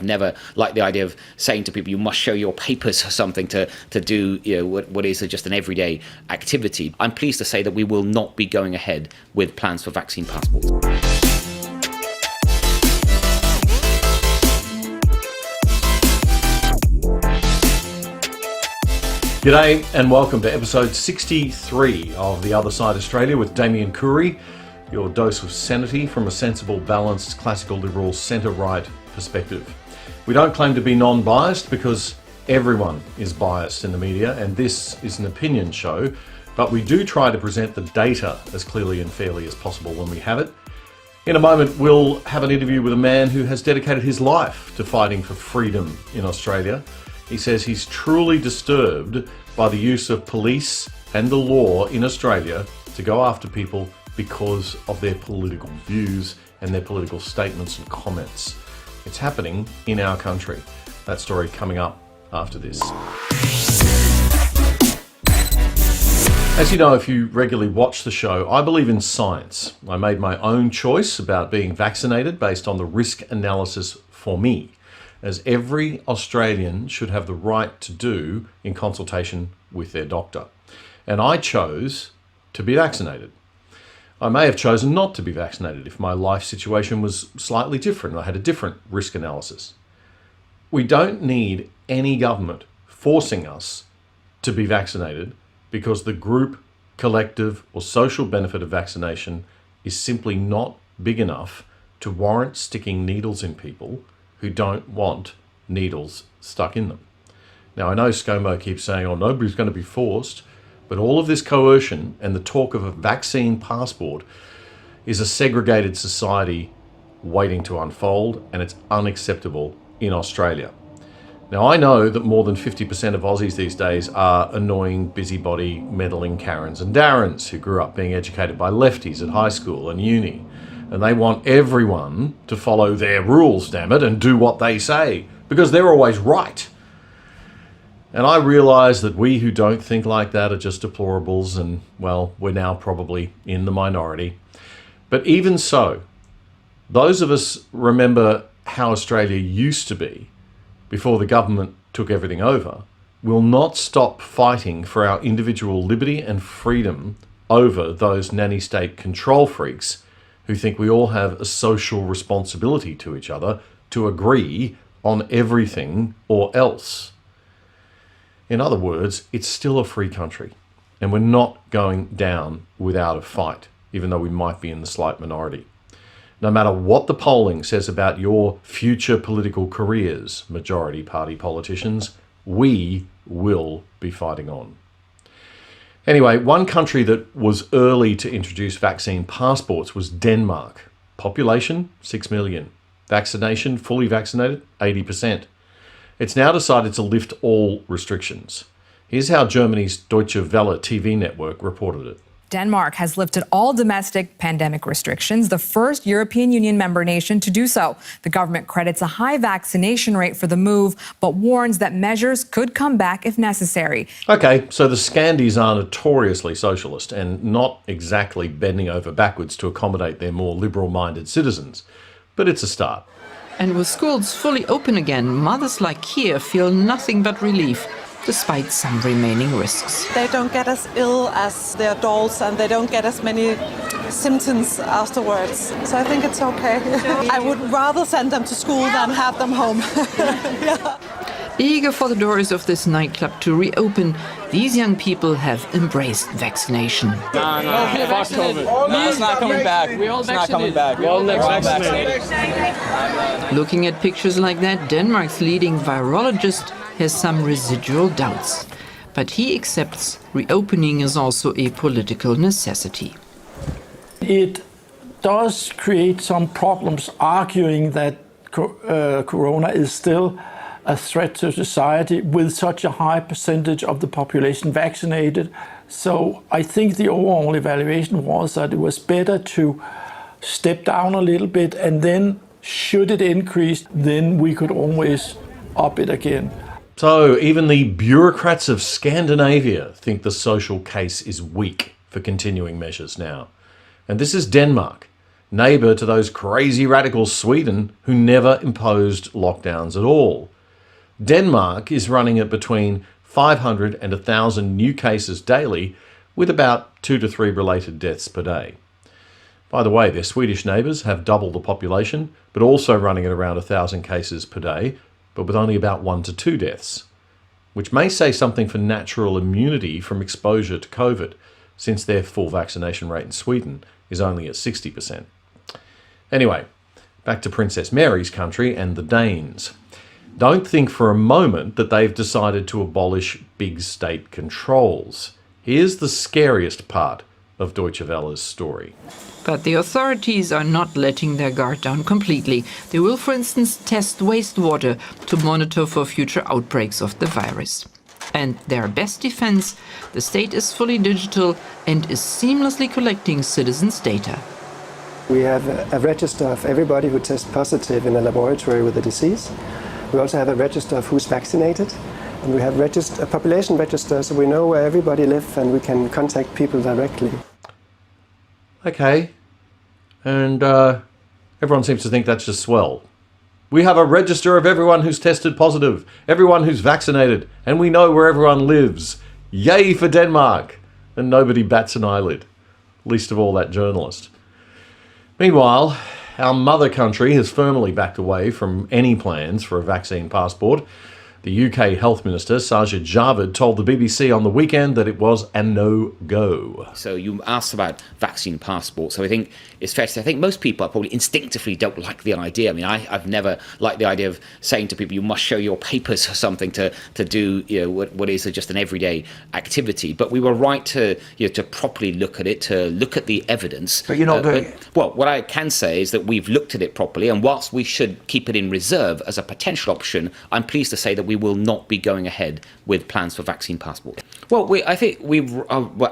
never liked the idea of saying to people, you must show your papers or something to do what is just an everyday activity. I'm pleased to say that we will not be going ahead with plans for vaccine passports. G'day and welcome to episode 63 of The Other Side Australia with Damian Coory, your dose of sanity from a sensible, balanced, classical liberal centre-right perspective. We don't claim to be non-biased because everyone is biased in the media and this is an opinion show, but we do try to present the data as clearly and fairly as possible when we have it. In a moment we'll have an interview with a man who has dedicated his life to fighting for freedom in Australia. He says he's truly disturbed by the use of police and the law in Australia to go after people because of their political views and their political statements and comments. It's happening in our country. That story coming up after this. As you know, if you regularly watch the show, I believe in science. I made my own choice about being vaccinated based on the risk analysis for me, as every Australian should have the right to do in consultation with their doctor. And I chose to be vaccinated. I may have chosen not to be vaccinated if my life situation was slightly different. I had a different risk analysis. We don't need any government forcing us to be vaccinated because the group, collective, or social benefit of vaccination is simply not big enough to warrant sticking needles in people who don't want needles stuck in them. Now, I know ScoMo keeps saying, oh, nobody's going to be forced, but all of this coercion and the talk of a vaccine passport is a segregated society waiting to unfold, and it's unacceptable in Australia. Now, I know that more than 50% of Aussies these days are annoying, busybody, meddling Karens and Darrens who grew up being educated by lefties at high school and uni. And they want everyone to follow their rules, damn it, and do what they say, because they're always right. And I realise that we who don't think like that are just deplorables, and, well, we're now probably in the minority. But even so, those of us remember how Australia used to be before the government took everything over, will not stop fighting for our individual liberty and freedom over those nanny state control freaks who think we all have a social responsibility to each other to agree on everything or else. In other words, it's still a free country, and we're not going down without a fight, even though we might be in the slight minority. No matter what the polling says about your future political careers, majority party politicians, we will be fighting on. Anyway, one country that was early to introduce vaccine passports was Denmark. Population, 6 million. Vaccination, fully vaccinated, 80%. It's now decided to lift all restrictions. Here's how Germany's Deutsche Welle TV network reported it. Denmark has lifted all domestic pandemic restrictions, the first European Union member nation to do so. The government credits a high vaccination rate for the move, but warns that measures could come back if necessary. Okay, so the Scandis are notoriously socialist and not exactly bending over backwards to accommodate their more liberal-minded citizens. But it's a start. And with schools fully open again, mothers like here feel nothing but relief, despite some remaining risks. They don't get as ill as the adults and they don't get as many symptoms afterwards. So I think it's okay. I would rather send them to school than have them home. Yeah. Eager for the doors of this nightclub to reopen, these young people have embraced vaccination. No, fuck COVID. No, it's not coming back. We all vaccinated. We're all vaccinated. Looking at pictures like that, Denmark's leading virologist has some residual doubts. But he accepts reopening is also a political necessity. It does create some problems arguing that corona is still a threat to society with such a high percentage of the population vaccinated. So I think the overall evaluation was that it was better to step down a little bit, and then should it increase, then we could always up it again. So even the bureaucrats of Scandinavia think the social case is weak for continuing measures now. And this is Denmark. neighbour to those crazy radicals Sweden, who never imposed lockdowns at all. Denmark is running at between 500 and 1,000 new cases daily, with about 2 to 3 related deaths per day. By the way, their Swedish neighbours have double the population, but also running at around 1,000 cases per day, but with only about 1 to 2 deaths, which may say something for natural immunity from exposure to COVID, since their full vaccination rate in Sweden is only at 60%. Anyway, back to Princess Mary's country and the Danes. Don't think for a moment that they've decided to abolish big state controls. Here's the scariest part of Deutsche Welle's story. But the authorities are not letting their guard down completely. They will, for instance, test wastewater to monitor for future outbreaks of the virus. And their best defense, the state is fully digital and is seamlessly collecting citizens' data. We have a register of everybody who tests positive in a laboratory with a disease. We also have a register of who's vaccinated. And we have a population register, so we know where everybody lives and we can contact people directly. Okay. And everyone seems to think that's just swell. We have a register of everyone who's tested positive, everyone who's vaccinated, and we know where everyone lives. Yay for Denmark! And nobody bats an eyelid, least of all that journalist. Meanwhile, our mother country has firmly backed away from any plans for a vaccine passport. The UK Health Minister, Sajid Javid, told the BBC on the weekend that it was a no-go. So you asked about vaccine passports. So I think it's fair to say, I think most people probably instinctively don't like the idea. I mean, I've never liked the idea of saying to people, you must show your papers or something to do what is just an everyday activity. But we were right to to properly look at it, to look at the evidence. But you're not doing it. Well, what I can say is that we've looked at it properly, and whilst we should keep it in reserve as a potential option, I'm pleased to say that we will not be going ahead with plans for vaccine passport. Well, I think we're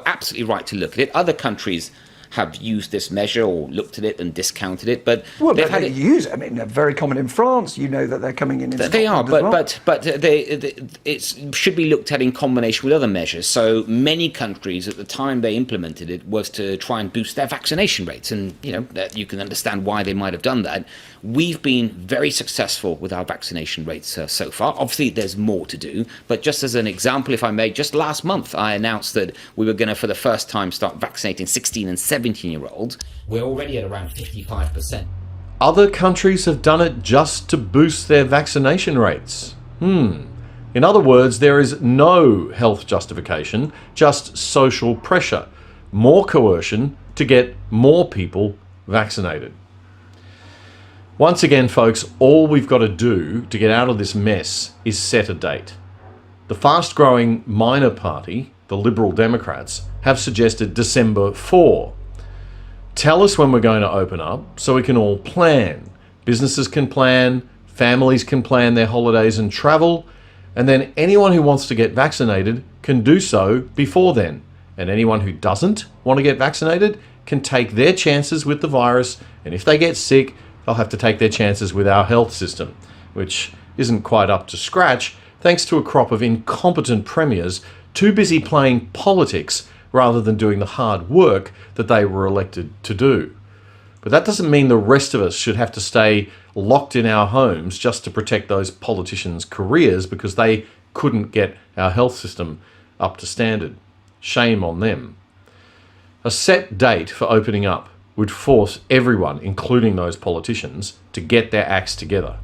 absolutely right to look at it. Other countries have used this measure or looked at it and discounted it, but well, they've had they use it. I mean, they're very common in France. You know that they're coming in. They are, but it should be looked at in combination with other measures. So many countries at the time they implemented it was to try and boost their vaccination rates, and that you can understand why they might have done that. We've been very successful with our vaccination rates so far. Obviously, there's more to do, but just as an example, if I may, just last month I announced that we were going to, for the first time, start vaccinating 16 and 17-year-olds. We're already at around 55%. Other countries have done it just to boost their vaccination rates. In other words, there is no health justification, just social pressure, more coercion to get more people vaccinated. Once again, folks, all we've got to do to get out of this mess is set a date. The fast-growing minor party, the Liberal Democrats, have suggested December 4. Tell us when we're going to open up so we can all plan. Businesses can plan, families can plan their holidays and travel, and then anyone who wants to get vaccinated can do so before then. And anyone who doesn't want to get vaccinated can take their chances with the virus, and if they get sick, they'll have to take their chances with our health system, which isn't quite up to scratch, thanks to a crop of incompetent premiers too busy playing politics rather than doing the hard work that they were elected to do. But that doesn't mean the rest of us should have to stay locked in our homes just to protect those politicians' careers because they couldn't get our health system up to standard. Shame on them. A set date for opening up would force everyone, including those politicians, to get their acts together.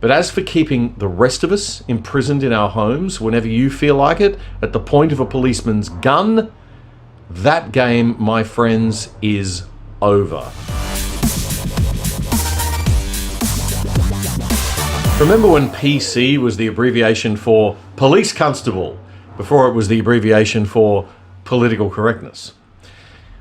But as for keeping the rest of us imprisoned in our homes whenever you feel like it, at the point of a policeman's gun, that game, my friends, is over. Remember when PC was the abbreviation for police constable, before it was the abbreviation for political correctness?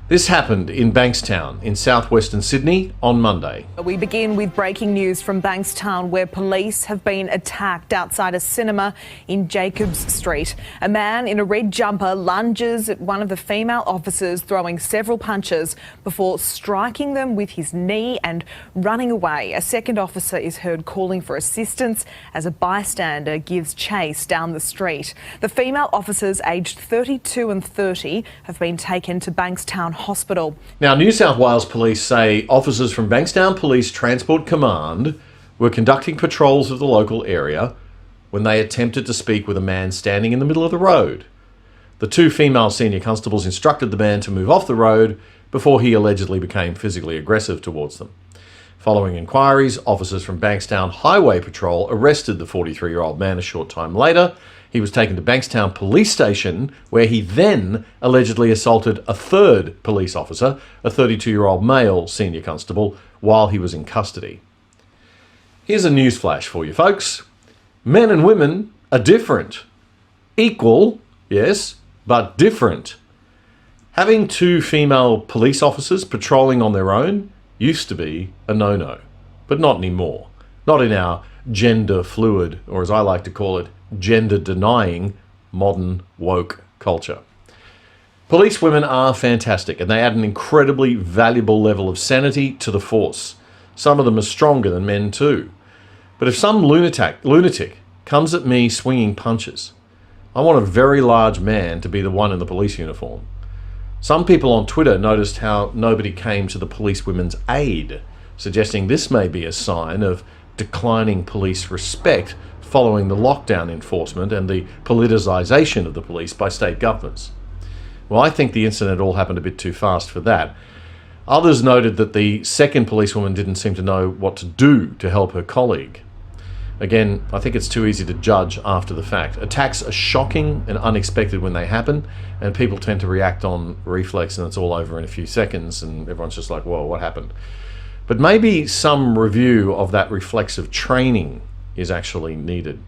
This happened in Bankstown in southwestern Sydney on Monday. We begin with breaking news from Bankstown, where police have been attacked outside a cinema in Jacobs Street. A man in a red jumper lunges at one of the female officers, throwing several punches before striking them with his knee and running away. A second officer is heard calling for assistance as a bystander gives chase down the street. The female officers, aged 32 and 30, have been taken to Bankstown hospital. Now, New South Wales Police say officers from Bankstown Police Transport Command were conducting patrols of the local area when they attempted to speak with a man standing in the middle of the road. The two female senior constables instructed the man to move off the road before he allegedly became physically aggressive towards them. Following inquiries, officers from Bankstown Highway Patrol arrested the 43-year-old man a short time later. He was taken to Bankstown Police Station, where he then allegedly assaulted a third police officer, a 32-year-old male senior constable, while he was in custody. Here's a newsflash for you, folks. Men and women are different. Equal, yes, but different. Having two female police officers patrolling on their own used to be a no-no, but not anymore. Not in our gender fluid, or as I like to call it, gender-denying modern woke culture. Police women are fantastic, and they add an incredibly valuable level of sanity to the force. Some of them are stronger than men too. But if some lunatic comes at me swinging punches, I want a very large man to be the one in the police uniform. Some people on Twitter noticed how nobody came to the police women's aid, suggesting this may be a sign of declining police respect following the lockdown enforcement and the politicisation of the police by state governments. Well, I think the incident all happened a bit too fast for that. Others noted that the second policewoman didn't seem to know what to do to help her colleague. Again, I think it's too easy to judge after the fact. Attacks are shocking and unexpected when they happen, and people tend to react on reflex and it's all over in a few seconds and everyone's just like, whoa, what happened? But maybe some review of that reflexive training is actually needed.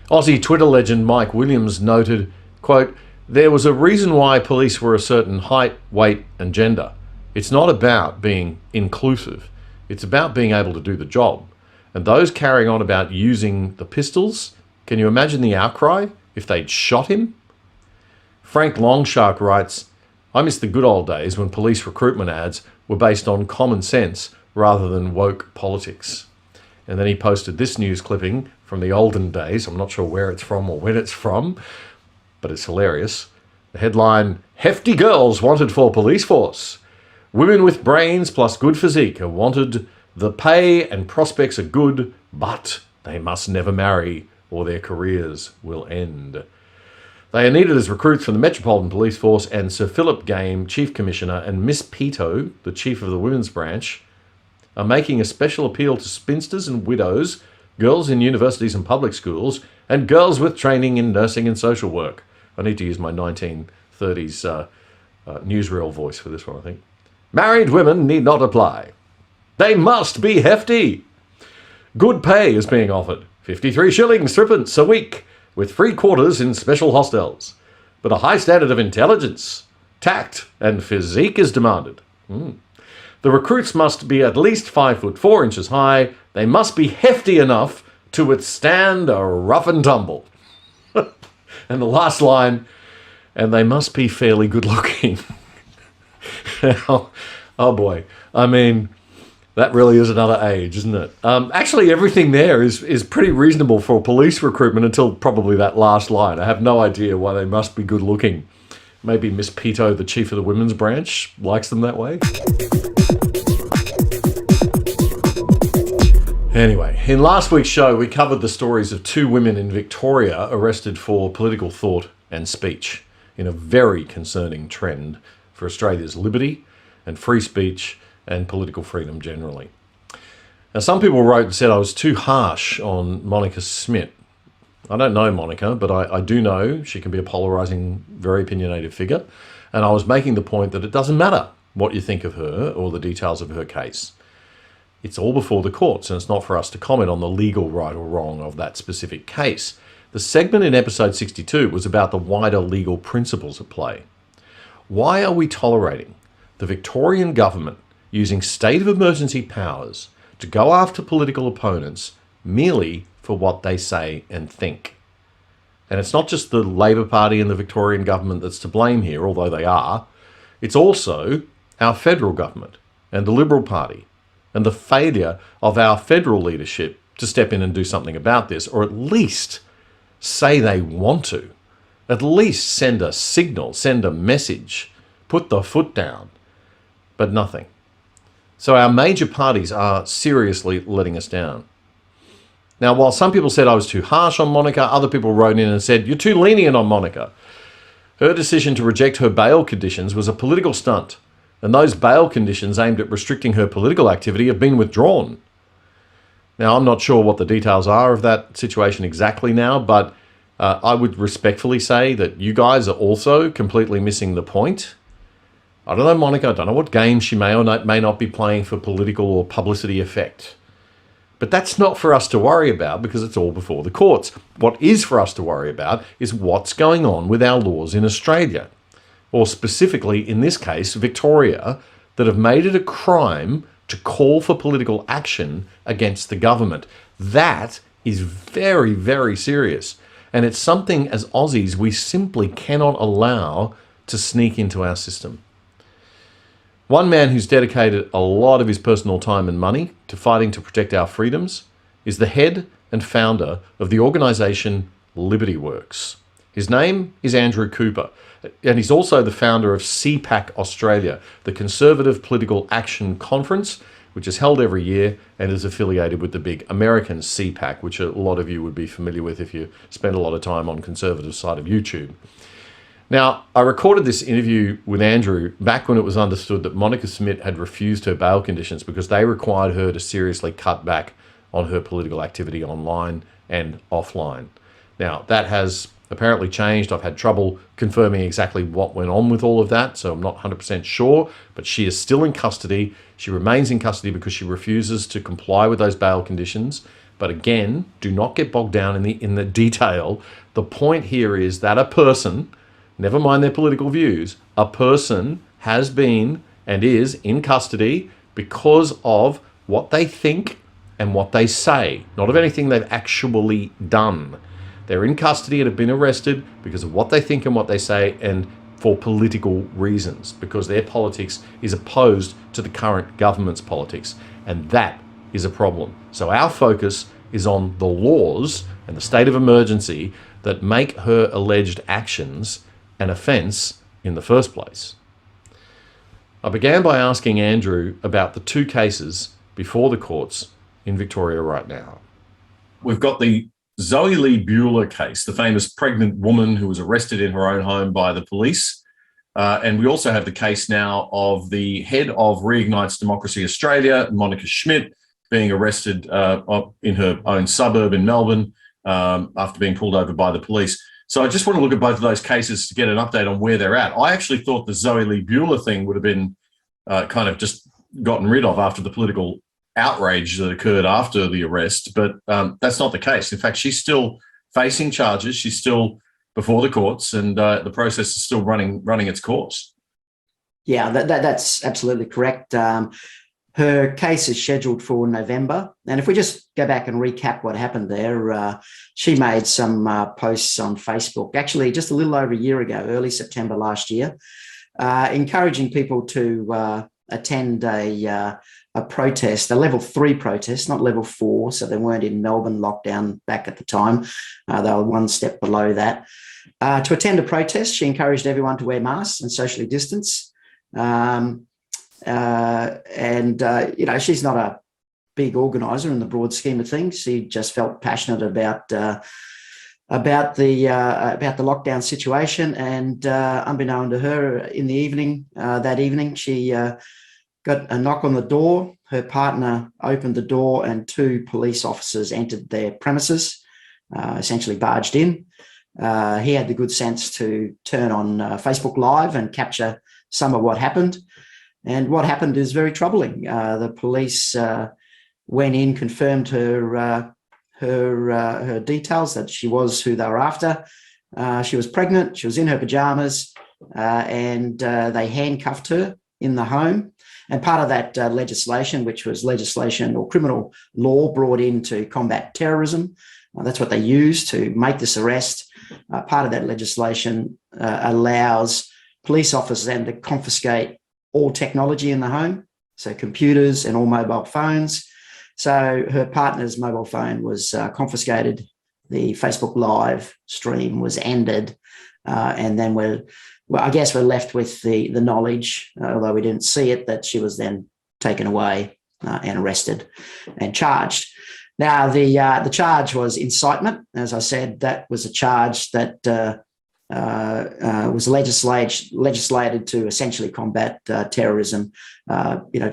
Aussie Twitter legend Mike Williams noted, quote, "There was a reason why police were a certain height, weight and gender. It's not about being inclusive. It's about being able to do the job. And those carrying on about using the pistols, can you imagine the outcry if they'd shot him?" Frank Longshark writes, "I miss the good old days when police recruitment ads were based on common sense rather than woke politics." And then he posted this news clipping from the olden days. I'm not sure where it's from or when it's from, but it's hilarious. The headline, "Hefty girls wanted for police force. Women with brains plus good physique are wanted. The pay and prospects are good, but they must never marry or their careers will end." They are needed as recruits from the Metropolitan Police Force, and Sir Philip Game, Chief Commissioner, and Miss Pito, the Chief of the Women's Branch, are making a special appeal to spinsters and widows, girls in universities and public schools, and girls with training in nursing and social work. I need to use my 1930s newsreel voice for this one, I think. Married women need not apply. They must be hefty. Good pay is being offered. 53 shillings, threepence a week, with free quarters in special hostels. But a high standard of intelligence, tact, and physique is demanded. The recruits must be at least 5'4" high. They must be hefty enough to withstand a rough and tumble. And the last line, and they must be fairly good looking. Oh boy. I mean, that really is another age, isn't it? Actually, everything there is pretty reasonable for police recruitment until probably that last line. I have no idea why they must be good looking. Maybe Miss Pito, the Chief of the Women's Branch, likes them that way. Anyway, in last week's show, we covered the stories of two women in Victoria arrested for political thought and speech in a very concerning trend for Australia's liberty and free speech and political freedom generally. Now, some people wrote and said I was too harsh on Monica Smith. I don't know Monica, but I do know she can be a polarising, very opinionated figure, and I was making the point that it doesn't matter what you think of her or the details of her case. It's all before the courts, and it's not for us to comment on the legal right or wrong of that specific case. The segment in episode 62 was about the wider legal principles at play. Why are we tolerating the Victorian government using state of emergency powers to go after political opponents merely for what they say and think? And it's not just the Labor Party and the Victorian government that's to blame here, although they are. It's also our federal government and the Liberal Party and the failure of our federal leadership to step in and do something about this, or at least say they want to. At least send a signal, send a message, put the foot down, but nothing. So our major parties are seriously letting us down. Now, while some people said I was too harsh on Monica, other people wrote in and said, you're too lenient on Monica. Her decision to reject her bail conditions was a political stunt, and those bail conditions aimed at restricting her political activity have been withdrawn. Now, I'm not sure what the details are of that situation exactly now, but I would respectfully say that you guys are also completely missing the point. I don't know Monica, I don't know what game she may or may not be playing for political or publicity effect. But that's not for us to worry about because it's all before the courts. What is for us to worry about is what's going on with our laws in Australia, or specifically in this case, Victoria, that have made it a crime to call for political action against the government. That is very, very serious. And it's something as Aussies we simply cannot allow to sneak into our system. One man who's dedicated a lot of his personal time and money to fighting to protect our freedoms is the head and founder of the organisation Liberty Works. His name is Andrew Cooper, and he's also the founder of CPAC Australia, the Conservative Political Action Conference, which is held every year and is affiliated with the big American CPAC, which a lot of you would be familiar with if you spend a lot of time on conservative side of YouTube. Now, I recorded this interview with Andrew back when it was understood that Monica Smith had refused her bail conditions because they required her to seriously cut back on her political activity online and offline. Now, that has apparently changed. I've had trouble confirming exactly what went on with all of that, so I'm not 100% sure, but she is still in custody. She remains in custody because she refuses to comply with those bail conditions. But again, do not get bogged down in the detail. The point here is that a person, never mind their political views, a person has been and is in custody because of what they think and what they say, not of anything they've actually done. They're in custody and have been arrested because of what they think and what they say and for political reasons, because their politics is opposed to the current government's politics. And that is a problem. So our focus is on the laws and the state of emergency that make her alleged actions an offence in the first place. I began by asking Andrew about the two cases before the courts in Victoria right now. We've got the Zoe Lee Buehler case, the famous pregnant woman who was arrested in her own home by the police. And we also have the case now of the head of Reignites Democracy Australia, Monica Schmidt, being arrested in her own suburb in Melbourne after being pulled over by the police. So I just want to look at both of those cases to get an update on where they're at. I actually thought the Zoe Lee Buehler thing would have been kind of just gotten rid of after the political outrage that occurred after the arrest, but that's not the case. In fact, she's still facing charges. She's still before the courts, and the process is still running its course. Yeah, that's absolutely correct. Her case is scheduled for November. And if we just go back and recap what happened there, she made some posts on Facebook, actually just a little over a year ago, early September last year, encouraging people to attend a protest, a level 3 protest, not level 4. So they weren't in Melbourne lockdown back at the time. They were one step below that. To attend a protest, she encouraged everyone to wear masks and socially distance. She's not a big organizer in the broad scheme of things. She just felt passionate about the lockdown situation, and unbeknown to her, in the evening, that evening, she got a knock on the door. Her partner opened the door, and 2 police officers entered their premises, essentially barged in. He had the good sense to turn on Facebook Live and capture some of what happened. And what happened is very troubling. The police went in, confirmed her details, that she was who they were after. She was pregnant, she was in her pajamas, and they handcuffed her in the home. And part of that legislation, which was legislation or criminal law brought in to combat terrorism, that's what they used to make this arrest. Part of that legislation allows police officers then to confiscate all technology in the home, so computers and all mobile phones. So her partner's mobile phone was confiscated. The Facebook Live stream was ended, and then well, I guess we're left with the knowledge, although we didn't see it, that she was then taken away and arrested and charged. Now, the charge was incitement. As I said, that was a charge that was legislated to essentially combat terrorism,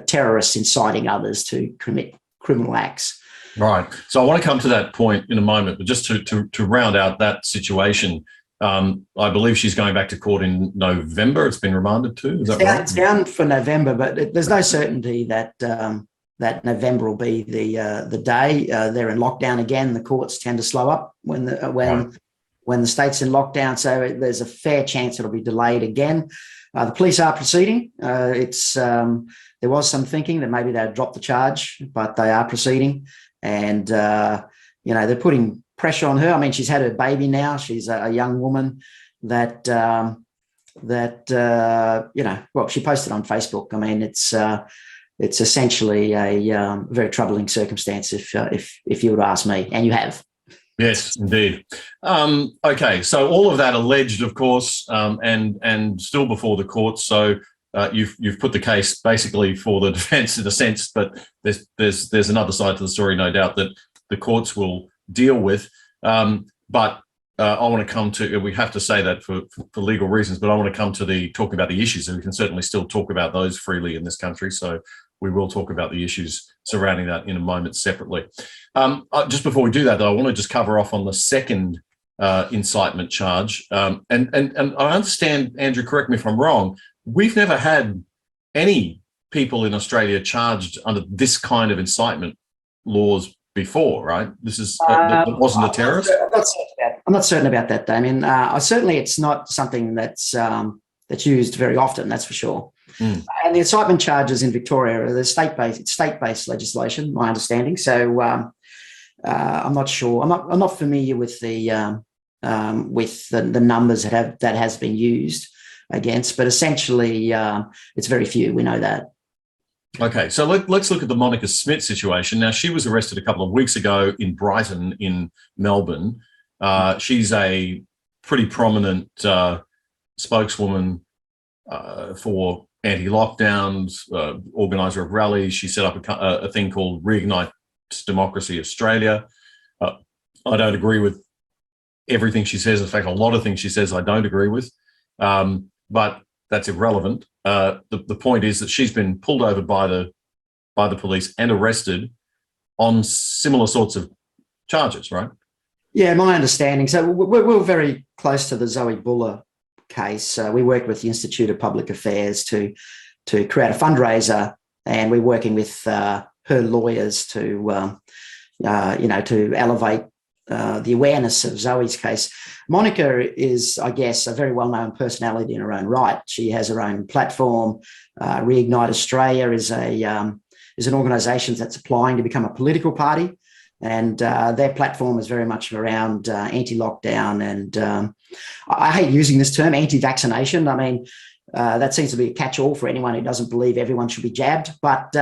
terrorists inciting others to commit criminal acts. Right. So I want to come to that point in a moment, but just to round out that situation, I believe she's going back to court in November. It's been remanded to. Is that right? It's down for November, but there's no certainty that that November will be the day. They're in lockdown again. The courts tend to slow up when the state's in lockdown, so there's a fair chance it'll be delayed again. The police are proceeding. There was some thinking that maybe they'd drop the charge, but they are proceeding, and they're putting pressure on her. I mean, she's had her baby now. She's a young woman that she posted on Facebook. I mean, it's essentially a very troubling circumstance if you were to ask me, and you have. Yes, indeed. Okay, so all of that alleged, of course, and still before the courts. So you've put the case basically for the defence in a sense, but there's another side to the story, no doubt, that the courts will deal with. But I want to come to, we have to say that for legal reasons, but I want to come to talking about the issues, and we can certainly still talk about those freely in this country. So we will talk about the issues surrounding that in a moment separately. Just before we do that, though, I want to just cover off on the second incitement charge. And I understand, Andrew, correct me if I'm wrong, we've never had any people in Australia charged under this kind of incitement laws before, right? This is that wasn't a terrorist. I'm not certain about that, Damien. Certainly, it's not something that's used very often. That's for sure. And the incitement charges in Victoria are state-based legislation, my understanding. So I'm not sure. I'm not familiar with the numbers that has been used against, but essentially it's very few. We know that. Okay, so let's look at the Monica Smith situation. Now, she was arrested a couple of weeks ago in Brighton in Melbourne. She's a pretty prominent spokeswoman for anti-lockdowns, organiser of rallies. She set up a thing called Reignite Democracy Australia. I don't agree with everything she says. In fact, a lot of things she says I don't agree with, but that's irrelevant. The point is that she's been pulled over by the police and arrested on similar sorts of charges, right? Yeah, my understanding. So we're very close to the Zoe Buller case. We worked with the Institute of Public Affairs to create a fundraiser, and we're working with her lawyers to elevate the awareness of Zoe's case. Monica is, I guess, a very well-known personality in her own right. She has her own platform. Reignite Australia is an organisation that's applying to become a political party, and their platform is very much around anti-lockdown and I hate using this term, anti-vaccination. I mean, that seems to be a catch-all for anyone who doesn't believe everyone should be jabbed, but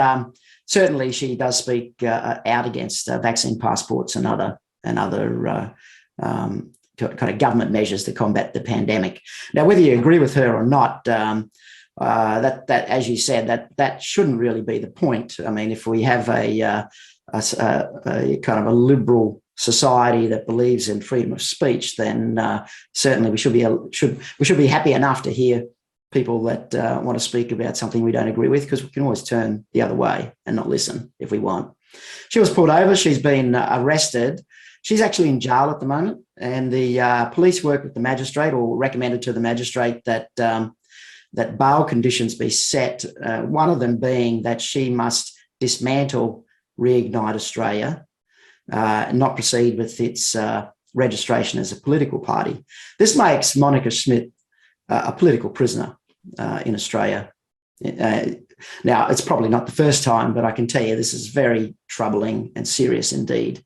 certainly she does speak out against vaccine passports and other kind of government measures to combat the pandemic. Now, whether you agree with her or not, that as you said, that shouldn't really be the point. I mean, if we have a kind of a liberal society that believes in freedom of speech, then certainly we should be happy enough to hear people that want to speak about something we don't agree with, because we can always turn the other way and not listen if we want. She was pulled over. She's been arrested. She's actually in jail at the moment, and the police worked with the magistrate, or recommended to the magistrate that that bail conditions be set. One of them being that she must dismantle Reignite Australia, and not proceed with its registration as a political party. This makes Monica Smith a political prisoner in Australia. Now, it's probably not the first time, but I can tell you this is very troubling and serious indeed.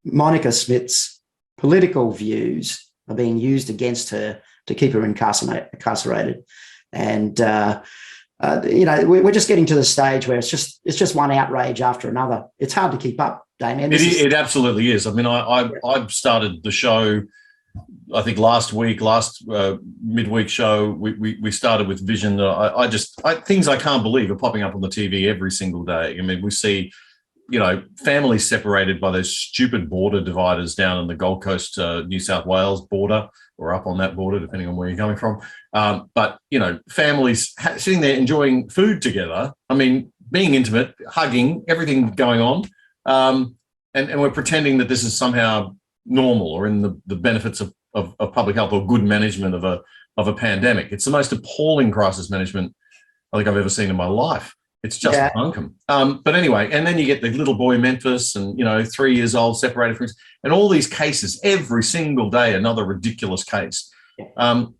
Monica Smith's political views are being used against her to keep her incarcerated. And we're just getting to the stage where it's just one outrage after another. It's hard to keep up, Damien. It absolutely is. I mean, I started the show I think last midweek show, we started with vision that things I can't believe are popping up on the TV every single day. I mean, we see, families separated by those stupid border dividers down in the Gold Coast, New South Wales border, or up on that border, depending on where you're coming from. But, families sitting there enjoying food together. I mean, being intimate, hugging, everything going on. And we're pretending that this is somehow normal or in the benefits of public health or good management of a pandemic. It's the most appalling crisis management I think I've ever seen in my life. It's just bunkum. But anyway, and then you get the little boy Memphis and, 3 years old, separated from, and all these cases every single day, another ridiculous case. Do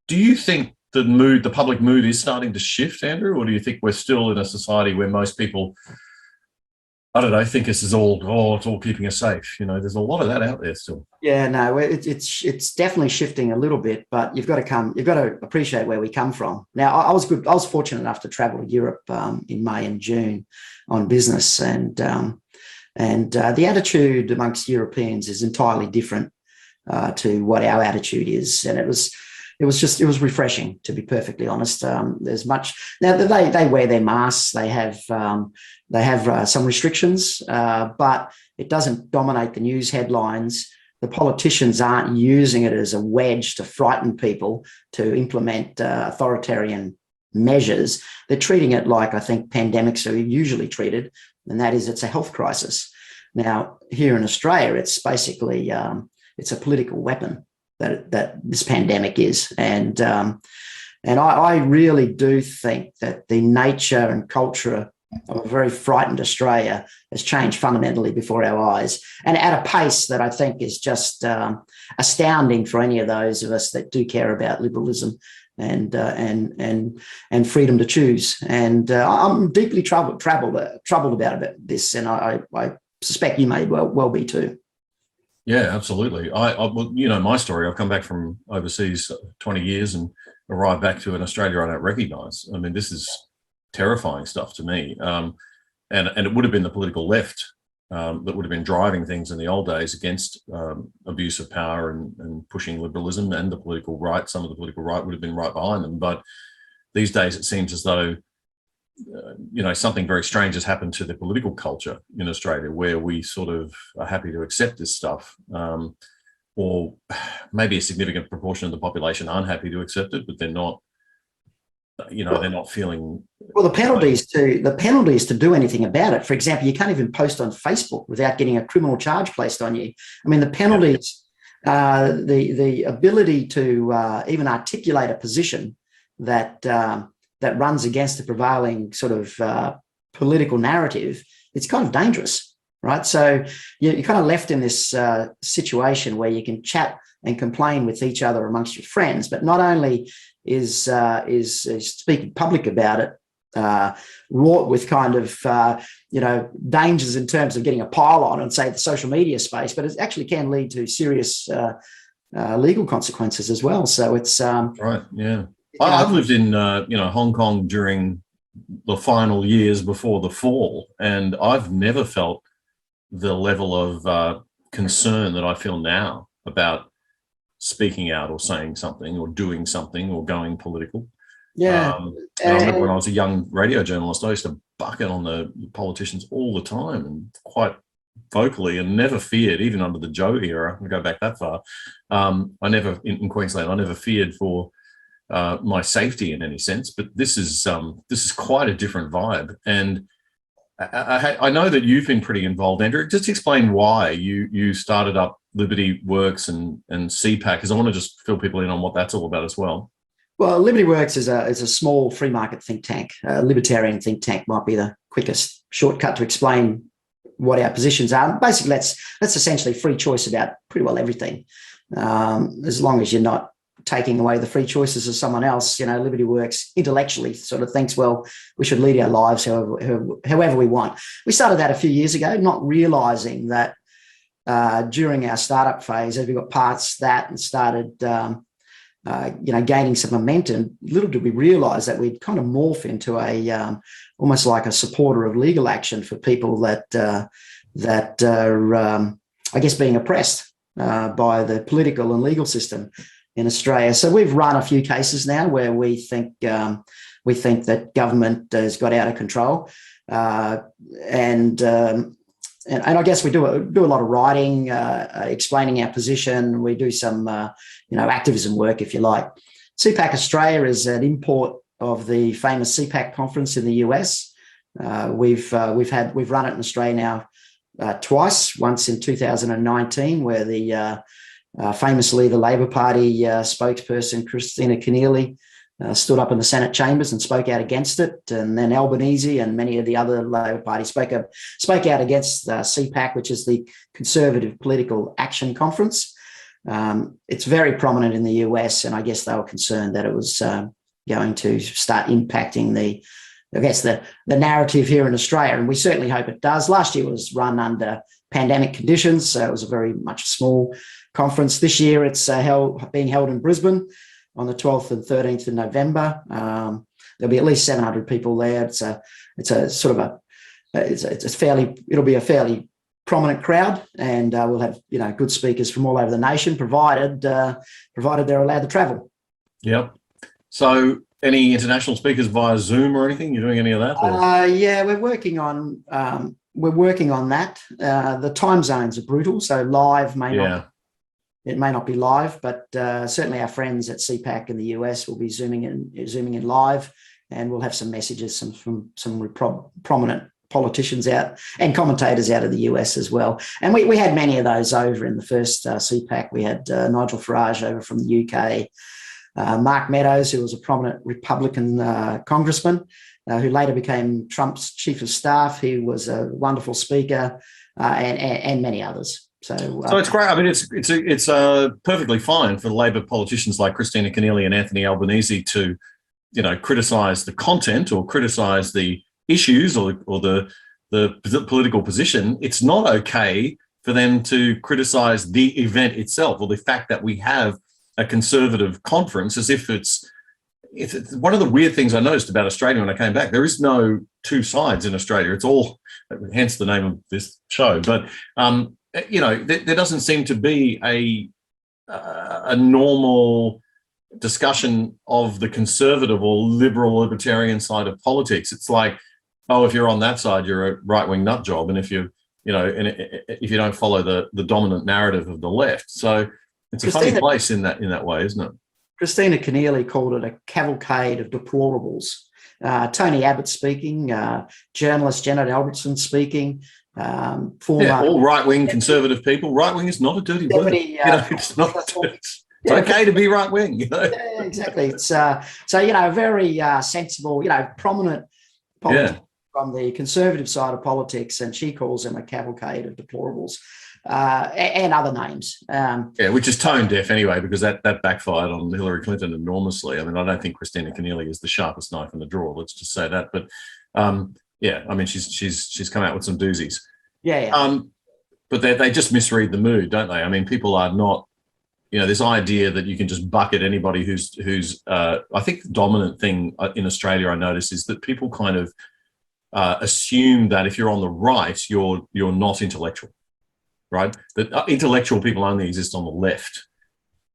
you think the public mood is starting to shift, Andrew, or do you think we're still in a society where most people, I don't know, think this is it's all keeping us safe? There's a lot of that out there still. Yeah, no, it's definitely shifting a little bit, but you've got to appreciate where we come from. Now, I was fortunate enough to travel to Europe in May and June on business, and the attitude amongst Europeans is entirely different to what our attitude is, and it was refreshing, to be perfectly honest. There's much now that they wear their masks, they have some restrictions, but it doesn't dominate the news headlines. The politicians aren't using it as a wedge to frighten people to implement authoritarian measures. They're treating it like I think pandemics are usually treated, and that is it's a health crisis. Now, here in Australia, it's basically it's a political weapon that this pandemic is, and I really do think that the nature and culture of a very frightened Australia has changed fundamentally before our eyes, and at a pace that I think is just astounding for any of those of us that do care about liberalism and freedom to choose. And I'm deeply troubled about this, and I suspect you may well be too. Yeah, absolutely. My story, I've come back from overseas 20 years and arrived back to an Australia I don't recognise. I mean, this is terrifying stuff to me. And it would have been the political left that would have been driving things in the old days against abuse of power and pushing liberalism, and the political right. Some of the political right would have been right behind them. But these days it seems as though something very strange has happened to the political culture in Australia, where we sort of are happy to accept this stuff, or maybe a significant proportion of the population aren't happy to accept it, but they're not. They're not feeling. Well, the penalties to do anything about it. For example, you can't even post on Facebook without getting a criminal charge placed on you. I mean, the penalties, the ability to even articulate a position that runs against the prevailing sort of political narrative, it's kind of dangerous, right? So you're kind of left in this situation where you can chat and complain with each other amongst your friends, but not only is speaking public about it wrought with kind of dangers in terms of getting a pile on and say the social media space, but it actually can lead to serious legal consequences as well. So it's right, yeah. I've lived in Hong Kong during the final years before the fall, and I've never felt the level of concern that I feel now about speaking out or saying something or doing something or going political. Yeah. I remember when I was a young radio journalist, I used to bucket on the politicians all the time and quite vocally, and never feared, even under the Joe era, I go back that far, in Queensland, I never feared for my safety in any sense. But this is quite a different vibe. And I know that you've been pretty involved, Andrew. Just explain why you started up Liberty Works and CPAC, because I want to just fill people in on what that's all about as well. Well, Liberty Works is a small free market think tank. Libertarian think tank might be the quickest shortcut to explain what our positions are. Basically, that's essentially free choice about pretty well everything, as long as you're not taking away the free choices of someone else. Liberty Works intellectually sort of thinks, well, we should lead our lives however we want. We started that a few years ago, not realising that during our startup phase, as we got past that and started, gaining some momentum, little did we realise that we'd kind of morph into a almost like a supporter of legal action for people that are, I guess, being oppressed. by the political and legal system in Australia. So we've run a few cases now where we think that government has got out of control, and I guess we do a lot of writing, explaining our position. We do some activism work, if you like. CPAC Australia is an import of the famous CPAC conference in the US. We've run it in Australia now twice. Once in 2019, where the famously the Labor Party spokesperson Christina Keneally stood up in the Senate chambers and spoke out against it, and then Albanese and many of the other Labor Party spoke out against CPAC, which is the Conservative Political Action Conference. It's very prominent in the US, and I guess they were concerned that it was going to start impacting the narrative here in Australia, and we certainly hope it does. Last year was run under pandemic conditions, so it was a very much small conference. This year it's being held in Brisbane on the 12th and 13th of November. There'll be at least 700 people there. It'll be a fairly prominent crowd, and we'll have good speakers from all over the nation, provided they're allowed to travel. Yep. So any international speakers via Zoom or anything? You're doing any of that? Yeah, we're working on that. The time zones are brutal, so live may not be live, but certainly our friends at CPAC in the US will be zooming in live, and we'll have some messages from some prominent politicians out and commentators out of the US as well. And we had many of those over in the first CPAC. We had Nigel Farage over from the UK, Mark Meadows, who was a prominent Republican congressman, who later became Trump's chief of staff. He was a wonderful speaker, and many others. So it's great. I mean, it's perfectly fine for Labor politicians like Christina Keneally and Anthony Albanese to, criticise the content or criticise the issues or the political position. It's not okay for them to criticise the event itself or the fact that we have a Conservative conference, as if it's one of the weird things I noticed about Australia when I came back. There is no two sides in Australia. It's all, hence the name of this show. But there doesn't seem to be a normal discussion of the conservative or liberal libertarian side of politics. It's like, oh, if you're on that side, you're a right-wing nut job, and if you don't follow the dominant narrative of the left. So it's a funny place in that way, isn't it? Christina Keneally called it a cavalcade of deplorables. Tony Abbott speaking, journalist Janet Albertson speaking, all right-wing conservative people. Right-wing is not a dirty word. It's not. It's okay to be right-wing. Yeah, exactly. It's very sensible, prominent politics from the conservative side of politics, and she calls them a cavalcade of deplorables. And other names. Which is tone deaf anyway, because that backfired on Hillary Clinton enormously. I mean, I don't think Christina Keneally is the sharpest knife in the drawer. Let's just say that. But I mean, she's come out with some doozies. But they just misread the mood, don't they? I mean, people are not, this idea that you can just bucket anybody who's. I think the dominant thing in Australia I notice is that people kind of assume that if you're on the right, you're not intellectual. Right, that intellectual people only exist on the left.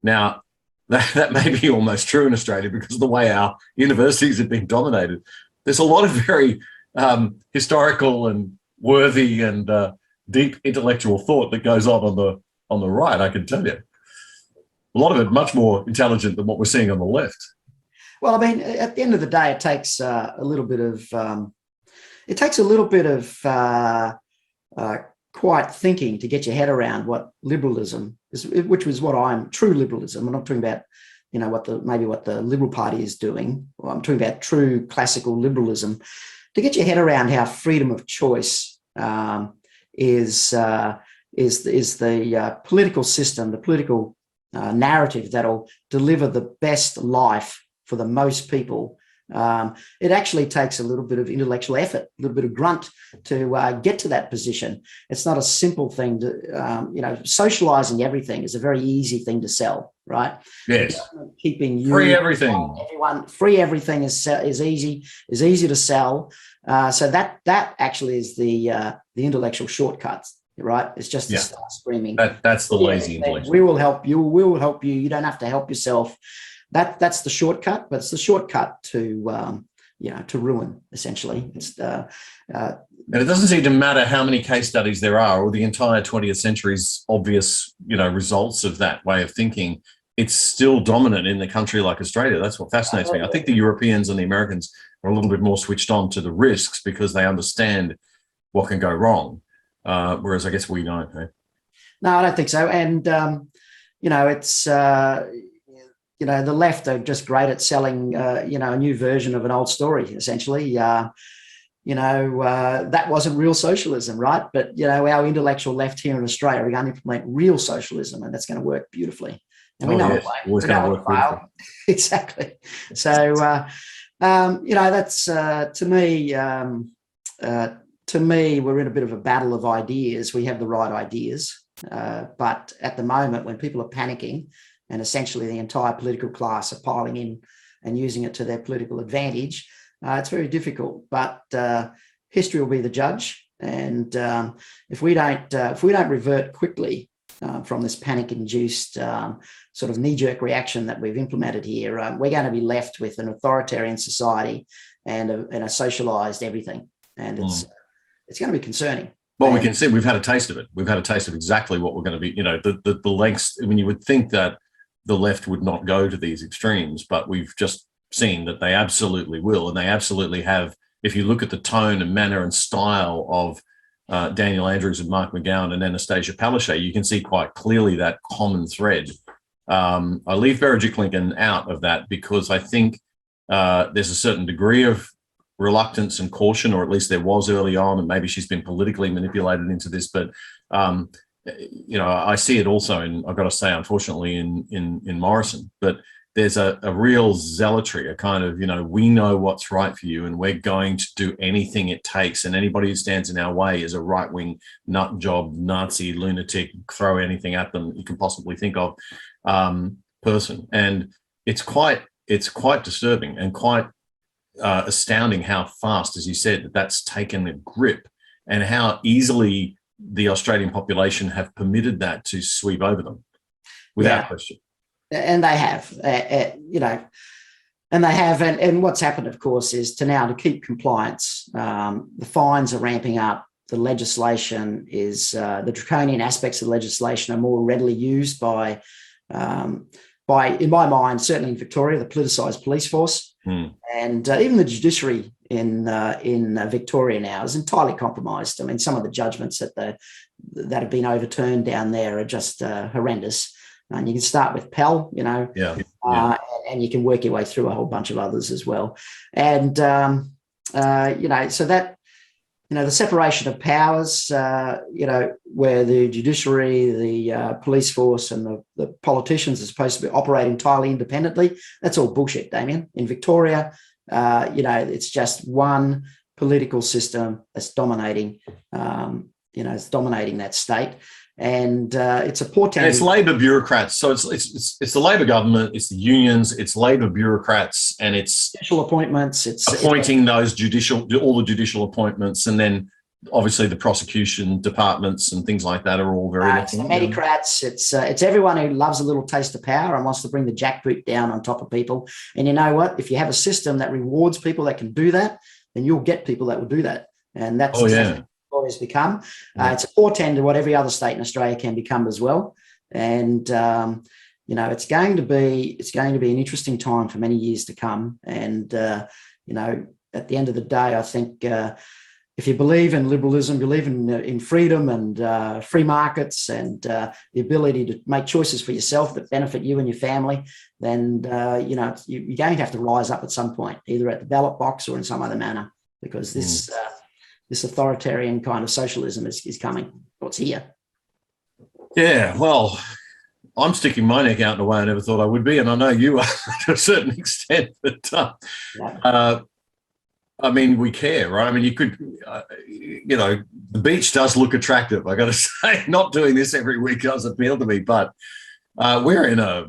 Now, that may be almost true in Australia because of the way our universities have been dominated. There's a lot of very historical and worthy and deep intellectual thought that goes on the right. I can tell you, a lot of it much more intelligent than what we're seeing on the left. Well, I mean, at the end of the day, it takes a little bit of quiet thinking to get your head around what liberalism is, which was true liberalism. I'm not talking about, what the Liberal Party is doing. Well, I'm talking about true classical liberalism. To get your head around how freedom of choice is the political system, the political narrative that'll deliver the best life for the most people. It actually takes a little bit of intellectual effort, a little bit of grunt to get to that position. It's not a simple thing to, socializing everything is a very easy thing to sell, right? Yes. Keeping you free everything. Free everything is easy to sell. So that actually is the intellectual shortcuts right? It's just to start screaming. That's the lazy intellectual. We will help you. We will help you. You don't have to help yourself. That's the shortcut, but it's the shortcut to to ruin, essentially. It's and it doesn't seem to matter how many case studies there are, or the entire 20th century's obvious, results of that way of thinking. It's still dominant in a country like Australia. That's what fascinates me. I think the Europeans and the Americans are a little bit more switched on to the risks because they understand what can go wrong, whereas I guess we don't. Eh? No, I don't think so. And it's the left are just great at selling a new version of an old story, essentially. That wasn't real socialism, right? But our intellectual left here in Australia are going to implement real socialism, and that's going to work beautifully. And we know it won't. Always going to work beautifully. Exactly. So that's to me. To me, we're in a bit of a battle of ideas. We have the right ideas, but at the moment, when people are panicking, and essentially the entire political class are piling in and using it to their political advantage, it's very difficult. But history will be the judge, and if we don't revert quickly from this panic-induced sort of knee-jerk reaction that we've implemented here, we're going to be left with an authoritarian society and a socialized everything, and it's going to be concerning. Well, we can see we've had a taste of it. We've had a taste of exactly what we're going to be. The lengths. I mean, you would think that the left would not go to these extremes, but we've just seen that they absolutely will, and they absolutely have. If you look at the tone and manner and style of Daniel Andrews and Mark McGowan and Anastasia Palaszczuk, you can see quite clearly that common thread. I leave Berejiklian out of that because I think there's a certain degree of reluctance and caution, or at least there was early on, and maybe she's been politically manipulated into this. But I see it also, and I've got to say, unfortunately, in Morrison. But there's a real zealotry, a kind of, we know what's right for you, and we're going to do anything it takes. And anybody who stands in our way is a right-wing nut job, Nazi, lunatic, throw anything at them you can possibly think of, person. And it's quite disturbing and quite astounding how fast, as you said, that's taken a grip, and how easily the Australian population have permitted that to sweep over them without question. And they have, and what's happened, of course, is to keep compliance, the fines are ramping up, the legislation is, the draconian aspects of the legislation are more readily used by, in my mind, certainly in Victoria, the politicised police force, and even the judiciary in Victoria now is entirely compromised. I mean, some of the judgments that have been overturned down there are just horrendous. And you can start with Pell, and you can work your way through a whole bunch of others as well. And, so that, the separation of powers, where the judiciary, the police force and the politicians are supposed to be operating entirely independently, that's all bullshit, Damian. In Victoria, it's just one political system that's dominating, it's dominating that state. And it's a portent. It's Labor bureaucrats. So it's the Labor government, it's the unions, it's Labor bureaucrats, and it's judicial appointments. It's appointing all the judicial appointments, and then obviously the prosecution departments and things like that are all very. It's the medicrats. It's everyone who loves a little taste of power and wants to bring the jackboot down on top of people. And you know what? If you have a system that rewards people that can do that, then you'll get people that will do that. And that's always become. It's a portend of what every other state in Australia can become as well. And it's going to be an interesting time for many years to come. And at the end of the day, I think if you believe in liberalism, believe in freedom and free markets and the ability to make choices for yourself that benefit you and your family, then you're going to have to rise up at some point, either at the ballot box or in some other manner, because this authoritarian kind of socialism is coming. What's here? Yeah, well, I'm sticking my neck out in a way I never thought I would be, and I know you are to a certain extent. But I mean, we care, right? I mean, you could, the beach does look attractive. I got to say, not doing this every week does appeal to me, but we're in a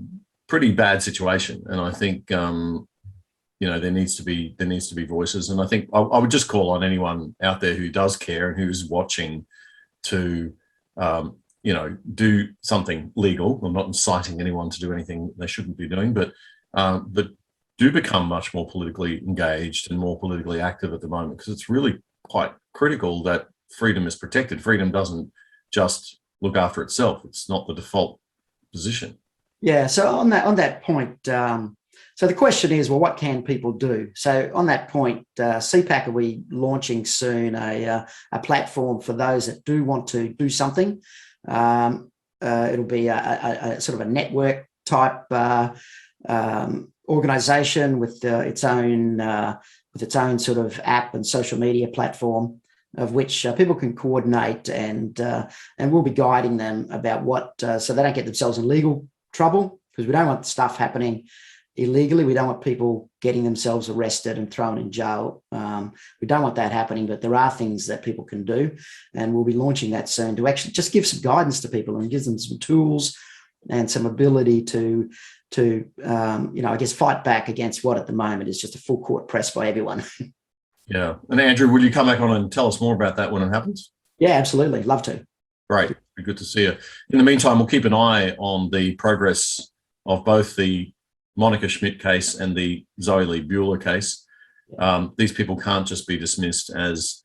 pretty bad situation, and I think there needs to be voices, and I think I would just call on anyone out there who does care and who's watching to do something legal. I'm not inciting anyone to do anything they shouldn't be doing, but do become much more politically engaged and more politically active at the moment, because it's really quite critical that freedom is protected. Freedom doesn't just look after itself. It's not the default position. Yeah, so on that point, so the question is, well, what can people do? So on that point, CPAC will be launching soon a platform for those that do want to do something. It'll be a sort of a network type organization with its own sort of app and social media platform, of which people can coordinate, and we'll be guiding them about what, so they don't get themselves in legal trouble, because we don't want stuff happening illegally. We don't want people getting themselves arrested and thrown in jail. We don't want that happening, but there are things that people can do, and we'll be launching that soon to actually just give some guidance to people and give them some tools and some ability to I guess fight back against what at the moment is just a full court press by everyone. Yeah. And Andrew, will you come back on and tell us more about that when it happens? Yeah, absolutely. Love to. Great. Be good to see you. In the meantime, we'll keep an eye on the progress of both the Monica Schmidt case and the Zoe Lee Bueller case. These people can't just be dismissed as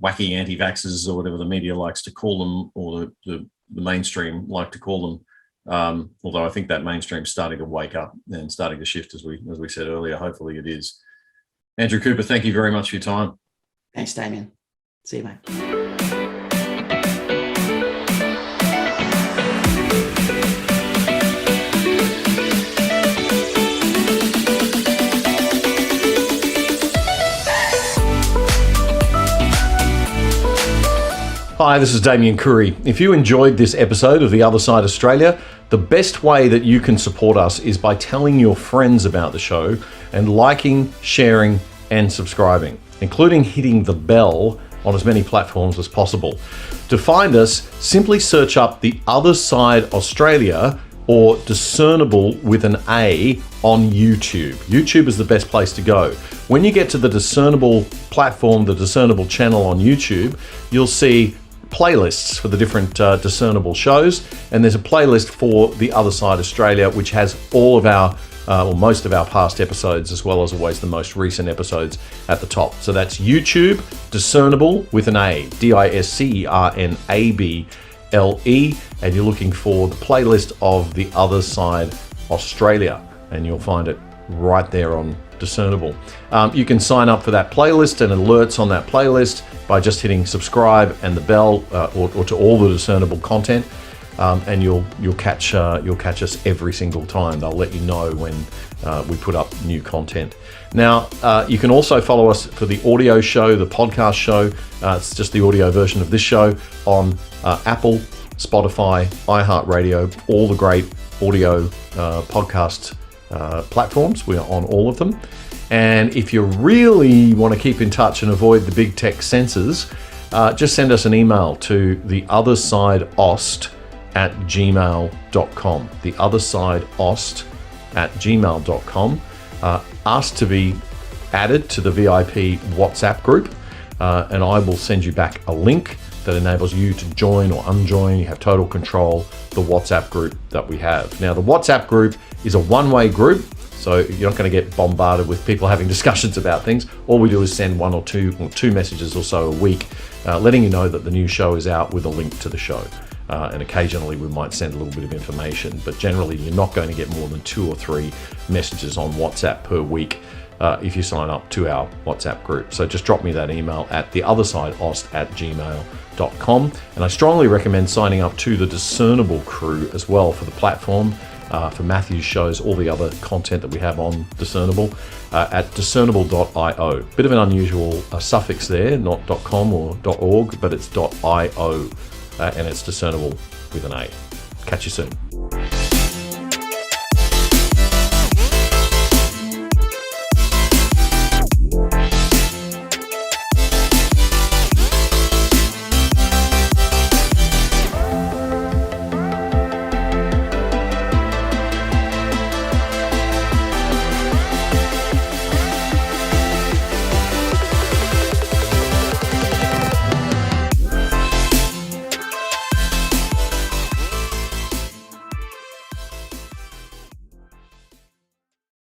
wacky anti-vaxxers or whatever the media likes to call them, or the mainstream like to call them. Although I think that mainstream's starting to wake up and starting to shift, as we said earlier. Hopefully it is. Andrew Cooper, thank you very much for your time. Thanks, Damian. See you, mate. Hi, this is Damian Coory. If you enjoyed this episode of The Other Side Australia, the best way that you can support us is by telling your friends about the show and liking, sharing, and subscribing, including hitting the bell on as many platforms as possible. To find us, simply search up The Other Side Australia or Discernible with an A on YouTube. YouTube is the best place to go. When you get to the Discernible platform, the Discernible channel on YouTube, you'll see playlists for the different Discernible shows, and there's a playlist for The Other Side Australia, which has all of our or most of our past episodes, as well as always the most recent episodes at the top. So that's YouTube, Discernible with an A, DISCERNABLE, and you're looking for the playlist of The Other Side Australia, and you'll find it right there on Discernible. You can sign up for that playlist and alerts on that playlist by just hitting subscribe and the bell, or to all the Discernible content, and you'll catch us every single time. They'll let you know when we put up new content. Now, you can also follow us for the audio show, the podcast show. It's just the audio version of this show on Apple, Spotify, iHeartRadio, all the great audio podcast platforms. We are on all of them. And if you really want to keep in touch and avoid the big tech censors, just send us an email to theothersideost@gmail.com. theothersideost@gmail.com. Ask to be added to the VIP WhatsApp group, and I will send you back a link that enables you to join or unjoin. You have total control the WhatsApp group that we have. Now, the WhatsApp group is a one-way group, so you're not going to get bombarded with people having discussions about things. All we do is send one or two messages or so a week, letting you know that the new show is out with a link to the show. And occasionally we might send a little bit of information, but generally you're not going to get more than 2 or 3 messages on WhatsApp per week if you sign up to our WhatsApp group. So just drop me that email at theothersideost@gmail.com. And I strongly recommend signing up to the Discernible crew as well for the platform, for Matthew's shows, all the other content that we have on Discernible, at discernible.io. Bit of an unusual suffix there, not .com or .org, but it's .io, and it's Discernible with an A. Catch you soon.